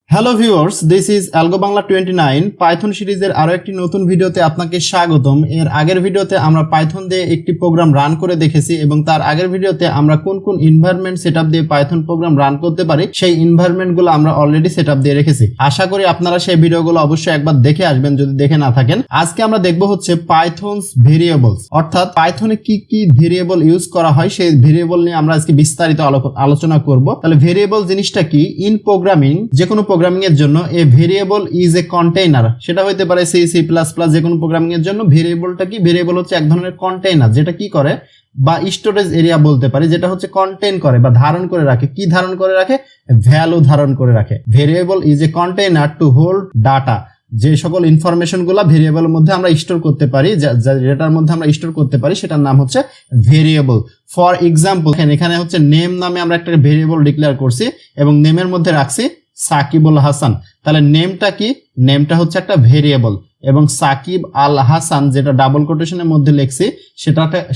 Hello viewers, this is algo Bangla 29 Python সিরিজের আরো একটি নতুন ভিডিওতে আপনাকে স্বাগতম। এর আগের ভিডিওতে আমরা পাইথন দিয়ে একটি প্রোগ্রাম রান করে দেখেছি এবং তার আগের ভিডিওতে আমরা কোন কোন এনভায়রনমেন্ট সেটআপ দিয়ে পাইথন প্রোগ্রাম রান করতে পারি সেই এনভায়রনমেন্টগুলো আমরা অলরেডি সেটআপ দিয়ে রেখেছি। আশা করি আপনারা সেই ভিডিওগুলো অবশ্যই একবার দেখে আসবেন যদি দেখে না থাকেন। আজকে আমরা দেখব হচ্ছে পাইথনস ভেরিয়েবলস, অর্থাৎ পাইথনে কি কি ভেরিয়েবল ইউজ করা হয় সেই ভেরিয়েবল নিয়ে আমরা আজকে বিস্তারিত আলোচনা করব। তাহলে ভেরিয়েবল জিনিসটা কি? ইন প্রোগ্রামিং, যে কোনো প্রোগ্রামিং এর জন্য এ ভেরিয়েবল ইজ এ কন্টেইনার। সেটা হতে পারে সি সি প্লাস প্লাস, যে কোনো প্রোগ্রামিং এর জন্য ভেরিয়েবলটা কি? ভেরিয়েবল হচ্ছে এক ধরনের কন্টেইনার যেটা কি করে বা স্টোরেজ এরিয়া বলতে পারি, যেটা হচ্ছে কন্টেইন করে বা ধারণ করে রাখে। কি ধারণ করে রাখে? ভ্যালু ধারণ করে রাখে। Variable is a container to hold data. যে সকল ইনফরমেশন গুলা ভেরিয়েবলের মধ্যে আমরা স্টোর করতে পারি, যেটার মধ্যে আমরা স্টোর করতে পারি সেটার নাম হচ্ছে ভেরিয়েবল। ফর এক্সাম্পল এখানে হচ্ছে নেম নামে আমরা একটা ভেরিয়েবল ডিক্লেয়ার করছি এবং নেমের মধ্যে রাখছি সাকিবুল হাসান। তাহলে নেমটা কি? নেমটা হচ্ছে একটা ভেরিয়েবল এবং সাকিব আল হাসান যেটা ডাবল কোটেশনের মধ্যে লিখছি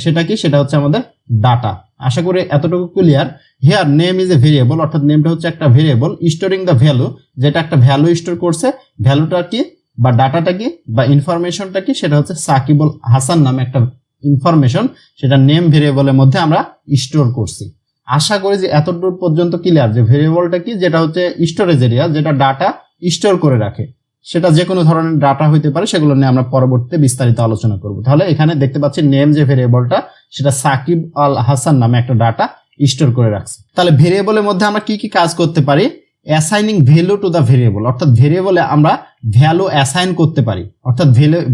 সেটা কি? সেটা হচ্ছে আমাদের ডাটা। আশা করি এতটুকু clear. Here name is a variable, অর্থাৎ নেমটা হচ্ছে একটা ভেরিয়েবল স্টোরিং দ্য ভ্যালু, যেটা একটা ভ্যালু স্টোর করছে। ভ্যালুটা কি বা ডাটাটা কি বা ইনফরমেশনটা কি? সেটা হচ্ছে সাকিবুল হাসান নামে একটা ইনফরমেশন, সেটা নেম ভেরিয়েবলের মধ্যে আমরা স্টোর করছি। আশা করি যে এতদূর পর্যন্ত ক্লিয়ার যে ভেরিয়েবলটা কি, যেটা হচ্ছে স্টোরেজ এরিয়া, যেটা ডাটা স্টোর করে রাখে। সেটা যে কোনো ধরনের ডাটা হইতে পারে, সেগুলো নিয়ে আমরা পরবর্তীতে বিস্তারিত আলোচনা করব। তাহলে এখানে দেখতে পাচ্ছি নেম যে ভেরিয়েবলটা সেটা সাকিব আল হাসান নামে একটা ডাটা স্টোর করে রাখছে। তাহলে ভেরিয়েবলের মধ্যে আমরা কি কি কাজ করতে পারি? Assigning value to the variable, অর্থাৎ ভেরিয়েবলে আমরা ভ্যালু অ্যাসাইন করতে পারি, অর্থাৎ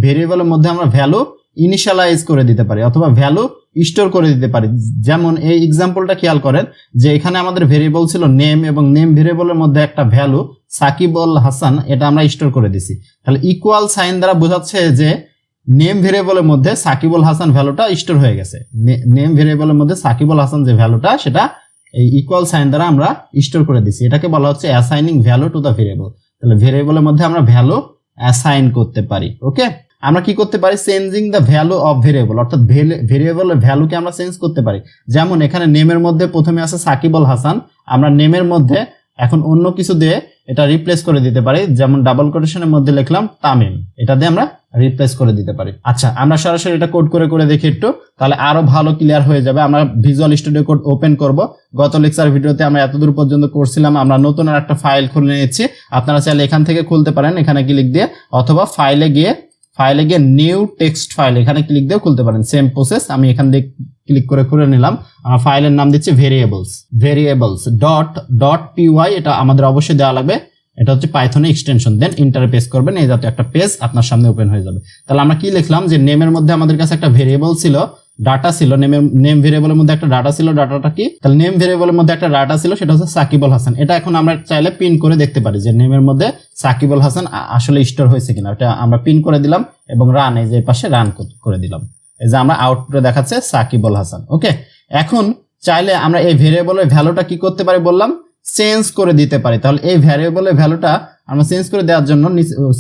ভেরিয়েবলের মধ্যে আমরা ভ্যালু ইনিশিয়ালাইজ করে দিতে পারি অথবা ভ্যালু স্টোর করে দিতে পারি। যেমন এই এক্সাম্পলটা খেয়াল করেন যে এখানে আমাদের ভেরিয়েবল ছিল নেম এবং নেম ভেরিয়েবলের মধ্যে একটা ভ্যালু সাকিবুল হাসান, এটা আমরা স্টোর করে দিছি। তাহলে ইকুয়াল সাইন দ্বারা বোঝাচ্ছে যে নেম ভেরিয়েবলের মধ্যে সাকিবুল হাসান ভ্যালুটা স্টোর হয়ে গেছে। নেম ভেরিয়েবলের মধ্যে সাকিবুল হাসান যে ভ্যালুটা সেটা এই ইকুয়াল সাইন দ্বারা আমরা স্টোর করে দিছি। এটাকে বলা হচ্ছে assigning value to the variable. তাহলে ভেরিয়েবলের মধ্যে আমরা ভ্যালু অ্যাসাইন করতে পারি। ওকে, আমরা কি করতে পারি? Changing the value of variable, অর্থাৎ ভেরিয়েবলের ভ্যালুকে আমরা চেঞ্জ করতে পারি। যেমন এখানে নেমের মধ্যে প্রথমে আছে সাকিবুল হাসান, আমরা নেমের মধ্যে এখন অন্য কিছু দিয়ে এটা রিপ্লেস করে দিতে পারি। যেমন ডাবল কোটেশনের মধ্যে লিখলাম তামিম, এটা দিয়ে আমরা রিপ্লেস করে দিতে পারি। আচ্ছা, আমরা সরাসরি এটা কোড করে দেখি একটু, তাহলে আরো ভালো ক্লিয়ার হয়ে যাবে। আমরা ভিজুয়াল স্টুডিও কোড ওপেন করব। গত লেকচার ভিডিওতে আমরা এতদূর পর্যন্ত করছিলাম। আমরা নতুন আর একটা ফাইল খুলে নিয়েছি। আপনারা চাইলে এখান থেকে খুলতে পারেন, এখানে ক্লিক দিয়ে, অথবা ফাইলে গিয়ে নিউ টেক্সট ফাইল এখানে ক্লিক দিয়ে খুলতে পারেন। Same process. আমি এখান থেকে ক্লিক করে খুলে নিলাম। আমার ফাইলের নাম দিচ্ছি ভেরিয়েবলস ডট পিওয়াই। এটা আমাদের অবশ্যই দেওয়া লাগবে। এটা হচ্ছে পাইথনে এক্সটেনশন। দেন ইন্টারে প্রেস করবেন, এই জাতীয় একটা পেজ আপনার সামনে ওপেন হয়ে যাবে। তাহলে আমরা কি লিখলাম যে নেমের মধ্যে আমাদের কাছে একটা ভেরিয়েবল ছিল, ডাটা ছিল। নেম ভেরিয়েবলের মধ্যে একটা ডাটা ছিল। ডাটাটা কি? তাহলে নেম ভেরিয়েবলের মধ্যে একটা ডাটা ছিল, সেটা হচ্ছে সাকিবুল হাসান। এটা এখন আমরা চাইলে পিন করে দেখতে পারি যে নেমের মধ্যে সাকিবুল হাসান আসলে স্টোর হয়েছে কিনা। এটা আমরা পিন করে দিলাম এবং রান, এই যে পাশে রান করে দিলাম। এই যে আমরা আউটপুটে দেখাচ্ছে সাকিবুল হাসান। ওকে, এখন চাইলে আমরা এই ভেরিয়েবলের ভ্যালুটা কি করতে পারি বললাম? চেঞ্জ করে দিতে পারি। তাহলে এই ভ্যারিয়েবলের ভ্যালুটা আমরা চেঞ্জ করে দেওয়ার জন্য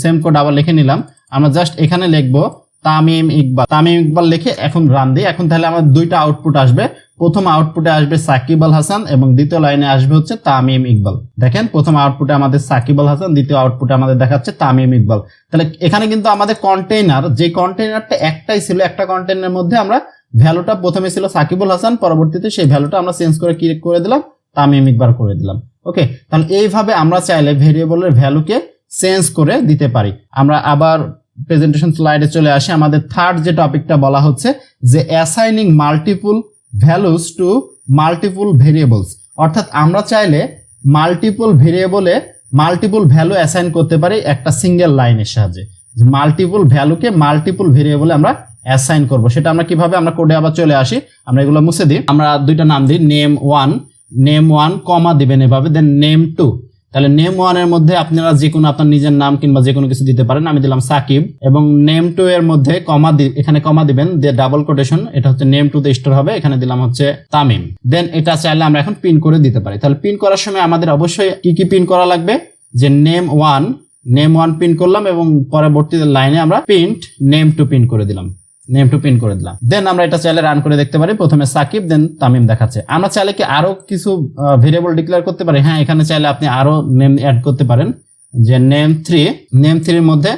সেম কোড আবার লিখে নিলাম। আমরা জাস্ট এখানে লিখবো তামিম ইকবাল লিখে এখন রান দিই। এখন তাহলে আমাদের দুইটা আউটপুট আসবে। প্রথম আউটপুটে আসবে সাকিব আল হাসান এবং দ্বিতীয় লাইনে আসবে হচ্ছে তামিম ইকবাল। দেখেন, প্রথম আউটপুটে আমাদের সাকিব আল হাসান, দ্বিতীয় আউটপুটে আমাদের দেখাচ্ছে তামিম ইকবাল। তাহলে এখানে কিন্তু আমাদের কন্টেইনার, যে কন্টেইনারটা একটাই ছিল, একটা কন্টেইনারের মধ্যে আমরা ভ্যালুটা প্রথমে ছিল সাকিবুল হাসান, পরবর্তীতে সেই ভ্যালুটা আমরা চেঞ্জ করে কি করে দিলাম? তামিম ইকবাল করে দিলাম। ওকে, তাহলে এইভাবে আমরা চাইলে ভেরিয়েবলের ভ্যালুকে চেঞ্জ করে দিতে পারি। আমরা আবার প্রেজেন্টেশন স্লাইডে চলে আসি। আমাদের থার্ড যে টপিকটা বলা হচ্ছে যে assigning multiple values to multiple variables, অর্থাৎ আমরা চাইলে মাল্টিপল ভেরিয়েবলে মাল্টিপল ভ্যালু অ্যাসাইন করতে পারি একটা সিঙ্গেল লাইনের সাহায্যে। মাল্টিপল ভ্যালুকে মাল্টিপল ভেরিয়েবলে আমরা অ্যাসাইন করব। সেটা আমরা কিভাবে? আমরা কোডে আবার চলে আসি, আমরা এগুলো মুছে দিই। আমরা দুইটা নাম দিই, নেম ওয়ান কমা দিবেন এভাবে, দেন নেম টু। তাহলে নেম ওয়ান এর মধ্যে আপনারা যে কোনো আপনার নিজের নাম কিংবা যে কোনো কিছু দিতে পারেন। আমি দিলাম সাকিব। এবং নেম টু এর মধ্যে এখানে কমা দিবেন, দিয়ে ডাবল কোটেশন, এটা হচ্ছে নেম টু তে স্টোর হবে, এখানে দিলাম হচ্ছে তামিম। দেন এটা চাইলে আমরা এখন পিন করে দিতে পারি। তাহলে পিন করার সময় আমাদের অবশ্যই কি পিন করা লাগবে? যে নেম ওয়ান পিন করলাম এবং পরবর্তী লাইনে আমরা নেম টু পিন করে দিলাম। নেম টু পিন করে দিলাম। দেন আমরা এটা চাইলে রান করে দেখতে পারি। প্রথমে সাকিব, দেন তামিম দেখাচ্ছে। আমরা চাইলে কি আরো কিছু ভেরিয়েবল ডিক্লেয়ার করতে পারি? হ্যাঁ, এখানে চাইলে আপনি আরো নেম অ্যাড করতে পারেন। যে নেম 3 এর মধ্যে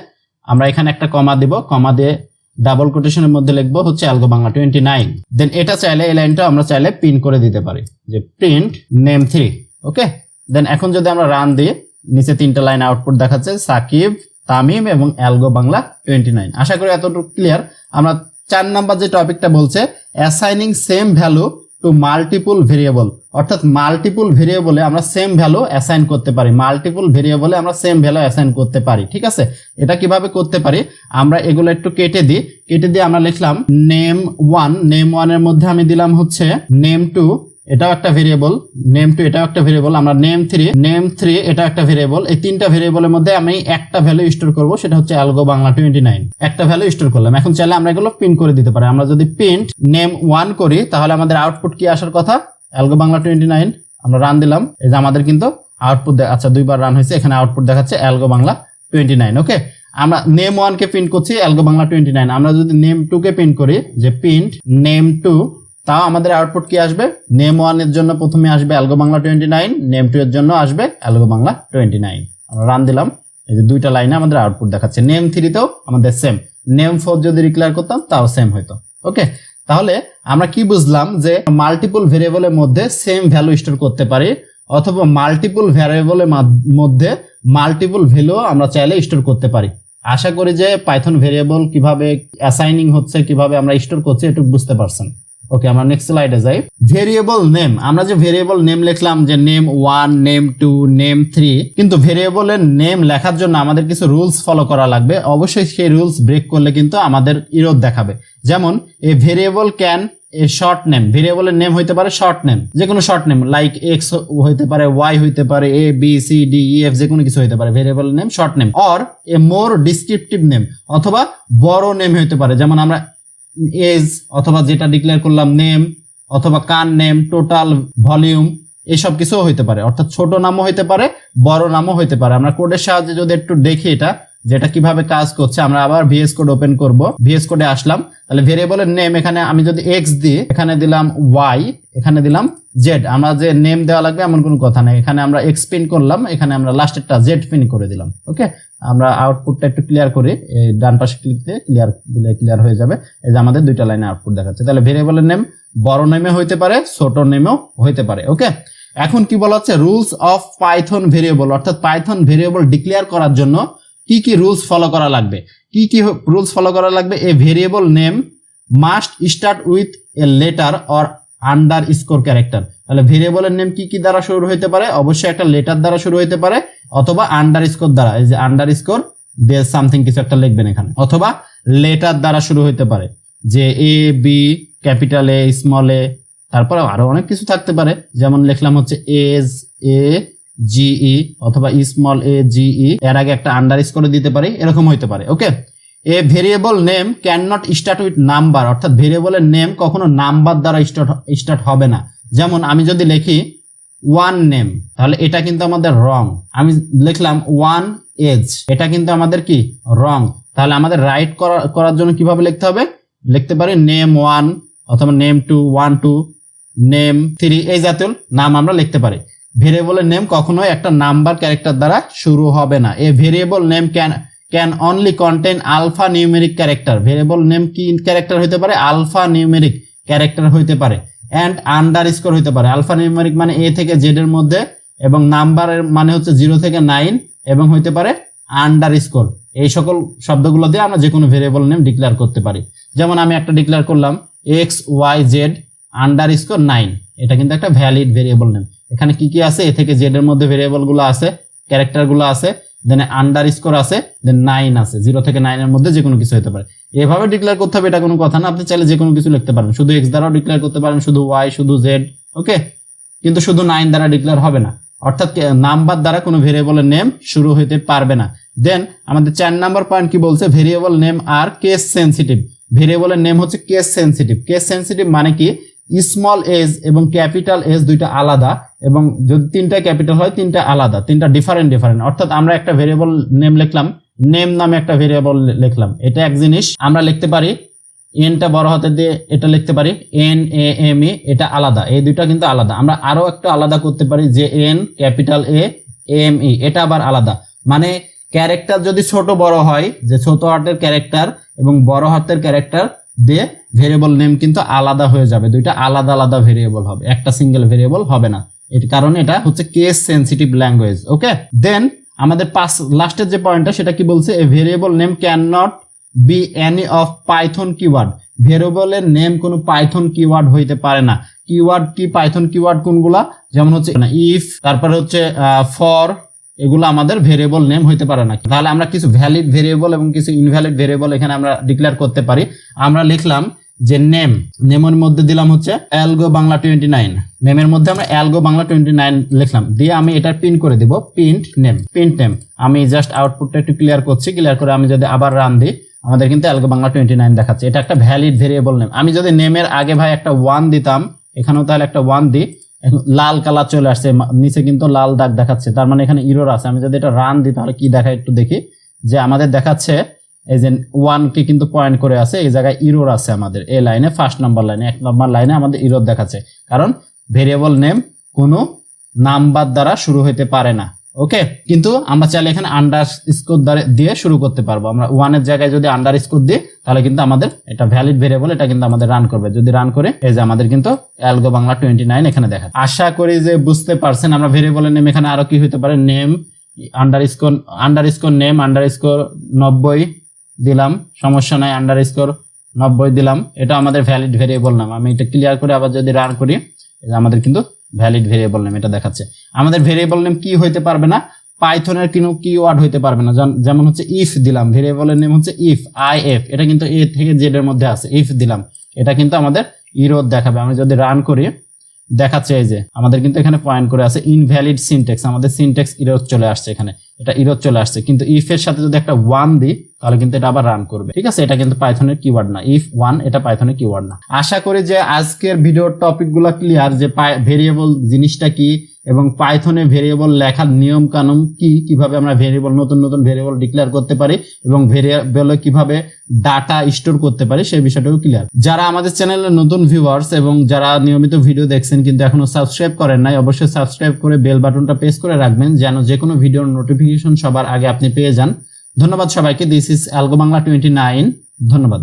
আমরা এখানে একটা কমা দিব, কমা দিয়ে ডাবল কোটেশনের মধ্যে লিখবো হচ্ছে অ্যালগো বাংলা 29। দেন এটা চাইলে এই লাইনটা আমরা চাইলে প্রিন্ট করে দিতে পারি যে প্রিন্ট নেম 3। ওকে, দেন এখন যদি আমরা রান দিই, নিচে 3টা লাইন আউটপুট দেখাচ্ছে সাকিব, তামিম এবং অ্যালগো বাংলা 29। আশা করি এতটুকু ক্লিয়ার। আমরা 4 নাম্বার যে টপিকটা বলছে assigning same value to multiple variable, অর্থাৎ মাল্টিপল ভেরিয়েবলে আমরা সেম ভ্যালু অ্যাসাইন করতে পারি, মাল্টিপল ভেরিয়েবলে আমরা সেম ভ্যালু অ্যাসাইন করতে পারি। ঠিক আছে, এটা কিভাবে করতে পারি আমরা এগুলো একটু কেটে দিয়ে আমরা লিখলাম নেম 1, নেম 1 এর মধ্যে আমি দিলাম হচ্ছে নেম 2, এটাও একটা ভেরিয়েবল, নেম 2 এটাও একটা ভেরিয়েবল, আমরা নেম 3 এটা একটা ভেরিয়েবল। এই 3টা ভেরিয়েবলের মধ্যে আমি একটা ভ্যালু স্টোর করব, সেটা হচ্ছে অ্যালগো বাংলা 29, একটা ভ্যালু স্টোর করলাম। এখন চাইলে আমরা এগুলো প্রিন্ট করে দিতে পারি। আমরা যদি প্রিন্ট নেম 1 করি তাহলে আমাদের আউটপুট কি আসার কথা, অ্যালগো বাংলা 29। আমরা রান দিলাম, এই যে আমাদের কিন্তু আউটপুট আচ্ছা 2বার রান হয়েছে, এখানে আউটপুট দেখাচ্ছে অ্যালগো বাংলা 29। ওকে, আমরা নেম 1 কে প্রিন্ট করছি অ্যালগো বাংলা 29। আমরা যদি নেম 2 কে প্রিন্ট করি যে প্রিন্ট নেম 2, তাও আমাদের আউটপুট কি আসবে, নেম 1 এর জন্য প্রথমে আসবে অ্যালগো বাংলা 29, নেম 2 এর জন্য আসবে অ্যালগো বাংলা 29। আমরা রান দিলাম, এই যে 2টা লাইনে আমাদের আউটপুট দেখাচ্ছে। নেম 3 তেও আমাদের সেম, নেম 4 যদি ডিক্লেয়ার করতাম তাও সেম হইতো। ওকে, তাহলে আমরা কি বুঝলাম যে মাল্টিপল ভেরিয়েবলের মধ্যে সেম ভ্যালু স্টোর করতে পারি, অথবা মাল্টিপল ভ্যারিয়েবলের মধ্যে মাল্টিপল ভ্যালু আমরা চাইলে স্টোর করতে পারি। আশা করি যে পাইথন ভেরিয়েবল কিভাবে অ্যাসাইনিং হচ্ছে, কিভাবে আমরা স্টোর করছি এটুকু বুঝতে পারছেন। ওকে, আমরা নেক্সট স্লাইডে যাই। ভেরিয়েবল নেম, আমরা যে ভেরিয়েবল নেম লিখলাম যে নেম 1, নেম 2, নেম 3, কিন্তু ভেরিয়েবলের নেম লেখার জন্য আমাদের কিছু রুলস ফলো করা লাগবে। অবশ্যই সেই রুলস ব্রেক করলে কিন্তু আমাদের এরর দেখাবে। যেমন a variable can a short name, ভেরিয়েবলের নেম হইতে পারে শর্ট নেম, যে কোনো শর্ট নেম লাইক এক্স হইতে পারে, ওয়াই হইতে পারে, A B C D E F, যে কোনো কিছু হইতে পারে ভেরিয়েবলের name short name. Or a more descriptive name, অথবা বড় নেম হইতে পারে, যেমন আমরা এজ অথবা যেটা ডিক্লেয়ার করলাম নেম, অথবা কান নেম, টোটাল, ভলিউম, এসব কিছু হইতে পারে। অর্থাৎ ছোট নামও হইতে পারে, বড় নামও হইতে পারে। আমরা কোডের সাহায্যে যদি একটু দেখি এটা যেটা কিভাবে কাজ করছে, আমরা আবার ভিএস কোড ওপেন করব, ভিএস কোডে আসলাম। তাহলে ভেরিয়েবলের নেম এখানে আমি যদি এক্স দিই, এখানে দিলাম ওয়াই, এখানে দিলাম জেড। আমরা যে নেম দেওয়া লাগবে এমন কোনো কথা নেই, এখানে আমরা এক্স প্রিন্ট করলাম, এখানে আমরা লাস্টেরটা জেড প্রিন্ট করে দিলাম। ওকে, আমরা আউটপুটটা একটু ক্লিয়ার করি, ডান পাশে ক্লিক দিয়ে ক্লিয়ার দিলে ক্লিয়ার হয়ে যাবে। এই যে আমাদের 2টা লাইনে আউটপুট দেখাচ্ছে। তাহলে ভেরিয়েবলের নেম বড় নেমে হইতে পারে, ছোট নেমেও হইতে পারে। ওকে, এখন কি বলা হচ্ছে রুলস অফ পাইথন ভেরিয়েবল, অর্থাৎ পাইথন ভেরিয়েবল ডিক্লেয়ার করার জন্য কি কি রুলস ফলো করা লাগবে। কি কি রুলস ফলো করা লাগবে, a variable name must start with a letter or underscore character. তাহলে ভেরিয়েবলের নেম কি কি দ্বারা শুরু হইতে পারে, অবশ্যই একটা লেটার দ্বারা শুরু হইতে পারে, অথবা আন্ডারস্কোর দ্বারা, এই যে আন্ডারস্কোর দিয়ে সামথিং কিছু একটা লিখবেন এখানে, অথবা লেটার দ্বারা শুরু হইতে পারে, যে A B, capital A, small A, তারপরে আরো অনেক কিছু থাকতে পারে। যেমন লিখলাম হচ্ছে এজ এ জিই, অথবা স্মল এ জিই, এর আগে একটা আন্ডারস্কোর দিতে পারি, এরকম হইতে পারে। Okay, a variable name can not start with number, অর্থাৎ ভেরিয়েবলের নেম কখনো নাম্বার দ্বারা স্টার্ট হবে না। যেমন আমি যদি লিখি ওয়ান নেম, তাহলে এটা কিন্তু আমাদের রং। আমি লিখলাম ওয়ান এজ, এটা কিন্তু আমাদের কি রং। তাহলে আমাদের রাইট করার জন্য কিভাবে লিখতে হবে, লিখতে পারি নেম 1, অথবা নেম 2, 1 2, নেম 3, এই জাতীয় নাম আমরা লিখতে পারি। ভেরিয়েবলের নেম কখনোই একটা নাম্বার ক্যারেক্টার দ্বারা শুরু হবে না। A variable name can only contain alpha numeric character, variable name কি ক্যারেক্টার হইতে পারে, আলফা নিউমেরিক ক্যারেক্টার হইতে পারে, এন্ড আন্ডারস্কোর হইতে পারে। আলফা নিউমেরিক মানে এ থেকে জেড এর মধ্যে, এবং নাম্বারের মানে হচ্ছে 0 থেকে 9, এবং হইতে পারে আন্ডারস্কোর। এই সকল শব্দগুলো দিয়ে আমরা যে কোনো ভেরিয়েবল নেম ডিক্লেয়ার করতে পারি। যেমন আমি একটা ডিক্লেয়ার করলাম এক্স ওয়াই জেড আন্ডারস্কোর 9, এটা কিন্তু একটা ভ্যালিড ভেরিয়েবল নেম। এখানে কি কি আছে, এ থেকে জেড এর মধ্যে ভেরিয়েবল গুলো আছে, ক্যারেক্টার গুলো আছে, দেন আন্ডারস্কোর আছে, দেন 9 আছে, 0 থেকে 9 এর মধ্যে যে কোনো কিছু হতে পারে। এভাবে ডিক্লেয়ার করতে হবে এটা কোনো কথা না, আপনি চাইলে যে কোনো কিছু লিখতে পারেন, শুধু এক্স দ্বারাও ডিক্লেয়ার করতে পারেন, শুধু ওয়াই, শুধু জেড। ওকে, কিন্তু শুধু 9 দ্বারা ডিক্লেয়ার হবে না, অর্থাৎ নাম্বার দ্বারা কোনো ভেরিয়েবলের নেম শুরু হইতে পারবে না। দেন আমাদের 4 নাম্বার পয়েন্ট কি বলছে, ভেরিয়েবল নেম আর কেস সেনসিটিভ। ভেরিয়েবলের নেম হচ্ছে কেস সেনসিটিভ। কেস সেনসিটিভ মানে কি, স্মল এজ এবং ক্যাপিটাল এজ দুইটা আলাদা, এবং যদি 3টা ক্যাপিটাল হয় 3টা আলাদা, 3টা ডিফারেন্ট। অর্থাৎ আমরা একটা ভেরিয়েবল নেম লিখলাম, নেম নামে একটা ভেরিয়েবল লিখলাম, এটা এক জিনিস। আমরা লিখতে পারি এনটা বড় হাতে দিয়ে এটা লিখতে পারি এন এ এম ই, এটা আলাদা, এই দুইটা কিন্তু আলাদা। আমরা আরো একটা আলাদা করতে পারি যে N capital A M E, এটা আবার আলাদা। মানে ক্যারেক্টার যদি ছোট বড় হয়, যে ছোট হাতের ক্যারেক্টার এবং বড় হাতের ক্যারেক্টার দিয়ে ভেরিয়েবল নেম কিন্তু আলাদা হয়ে যাবে, দুইটা আলাদা আলাদা ভেরিয়েবল হবে, একটা সিঙ্গেল ভেরিয়েবল হবে না। এর কারণে এটা হচ্ছে case sensitive language. Okay, then আমাদের লাস্টের যে পয়েন্টটা সেটা কি বলছে, a variable name can not be any of Python keyword. ভেরিয়েবলের নেম কোনো পাইথন কিওয়ার্ড হইতে পারে না। কিওয়ার্ড কি, পাইথন কিওয়ার্ড কোনগুলা, যেমন হচ্ছে ইফ, তারপরে হচ্ছে ফর, এগুলো আমাদের ভেরিয়েবল নেম হইতে পারে না। তাহলে আমরা কিছু ভ্যালিড ভেরিয়েবল এবং কিছু ইনভ্যালিড ভেরিয়েবল এখানে আমরা ডিক্লেয়ার করতে পারি। আমরা লিখলাম যে নেমের মধ্যে দিলাম হচ্ছে অ্যালগো বাংলা 29, নেমের মধ্যে আমরা অ্যালগো বাংলা 29 লিখলাম, দিয়ে আমি এটা প্রিন্ট করে দিব প্রিন্ট নেম। আমি জাস্ট আউটপুটটা একটু ক্লিয়ার করছি, ক্লিয়ার করে আমি যদি আবার রান দিই আমাদের কিন্তু অ্যালগো বাংলা 29 দেখাচ্ছে। এটা একটা ভ্যালিড ভেরিয়েবল নেম। আমি যদি নেমের আগে ভাই একটা 1 দিতাম, এখানেও তাহলে একটা 1 দিই, লাল কালার চলে আসছে, নিচে কিন্তু লাল দাগ দেখাচ্ছে, তার মানে এখানে ইরর আছে। আমি যদি এটা রান দিই তাহলে কি দেখায় একটু দেখি, যে আমাদের দেখাচ্ছে এই যে 1 কে কিন্তু পয়েন্ট করে আছে, এই জায়গায় ইরর আছে আমাদের এই লাইনে, ফার্স্ট নাম্বার লাইনে, 1 নম্বর লাইনে আমাদের ইরর দেখাচ্ছে, কারণ ভেরিয়েবল নেম কোনো নাম্বার দ্বারা শুরু হতে পারে না। ওকে, কিন্তু আমরা চাইলে এখানে আন্ডারস্কোর দিয়ে শুরু করতে পারবো। আমরা 1 এর জায়গায় যদি আন্ডারস্কোর দিই তাহলে কিন্তু আমাদের এটা ভ্যালিড ভেরিয়েবল, এটা কিন্তু আমাদের রান করবে। যদি রান করে এই যে আমাদের কিন্তু অ্যালগো বাংলা 29 এখানে দেখা। আশা করি যে বুঝতে পারছেন। আমরা ভেরিয়েবলের নেম এখানে আরো কি হতে পারে, নেম আন্ডারস্কোর নেম আন্ডারস্কোর 90 দিলাম, সমস্যা নাই, আন্ডারস্কোর 90 দিলাম, এটা আমাদের ভ্যালিড ভেরিয়েবল নাম। আমি এটা ক্লিয়ার করে আবার যদি রান করি আমাদের কিন্তু ভ্যালিড ভেরিয়েবল নেম এটা দেখাচ্ছে। আমাদের ভেরিয়েবল নেম কি হইতে পারবে না, পাইথনের কোনো কিওয়ার্ড হইতে পারবে না। যেমন হচ্ছে ইফ দিলাম, ভেরিয়েবলের নেম হচ্ছে ইফ, IF, এটা কিন্তু এ থেকে জেড এর মধ্যে আছে, ইফ দিলাম, এটা কিন্তু আমাদের ইরর দেখাবে। আমি যদি রান করি দেখাচ্ছে এই যে আমাদের কিন্তু এখানে পয়েন্ট করে আছে ইনভ্যালিড সিনট্যাক্স, আমাদের সিনট্যাক্স ইরর চলে আসছে, এখানে এটা ইরর চলে আসছে। কিন্তু ইফ এর সাথে যদি একটা 1 দিই তাহলে কিন্তু এটা আবার রান করবে। ঠিক আছে, এটা কিন্তু পাইথনের কিওয়ার্ড না, ইফ 1 এটা পাইথনের কিওয়ার্ড না। আশা করি যে আজকের ভিডিওর টপিকগুলো ক্লিয়ার, যে ভেরিয়েবল জিনিসটা কি এবং পাইথনে ভেরিয়েবল লেখার নিয়ম কানুন কি, কিভাবে আমরা ভেরিয়েবল নতুন ভেরিয়েবল ডিক্লেয়ার করতে পারি এবং ভেরিয়েবলে কিভাবে ডাটা স্টোর করতে পারি সেই বিষয়টাও ক্লিয়ার। যারা আমাদের চ্যানেলে নতুন ভিউয়ার্স এবং যারা নিয়মিত ভিডিও দেখছেন কিন্তু এখনো সাবস্ক্রাইব করেন নাই, অবশ্যই সাবস্ক্রাইব করে বেল বাটনটা প্রেস করে রাখবেন যেন যে কোনো ভিডিওর নোটিফিকেশন সবার আগে আপনি পেয়ে যান। ধন্যবাদ সবাইকে। This is algo Bangla 29। ধন্যবাদ।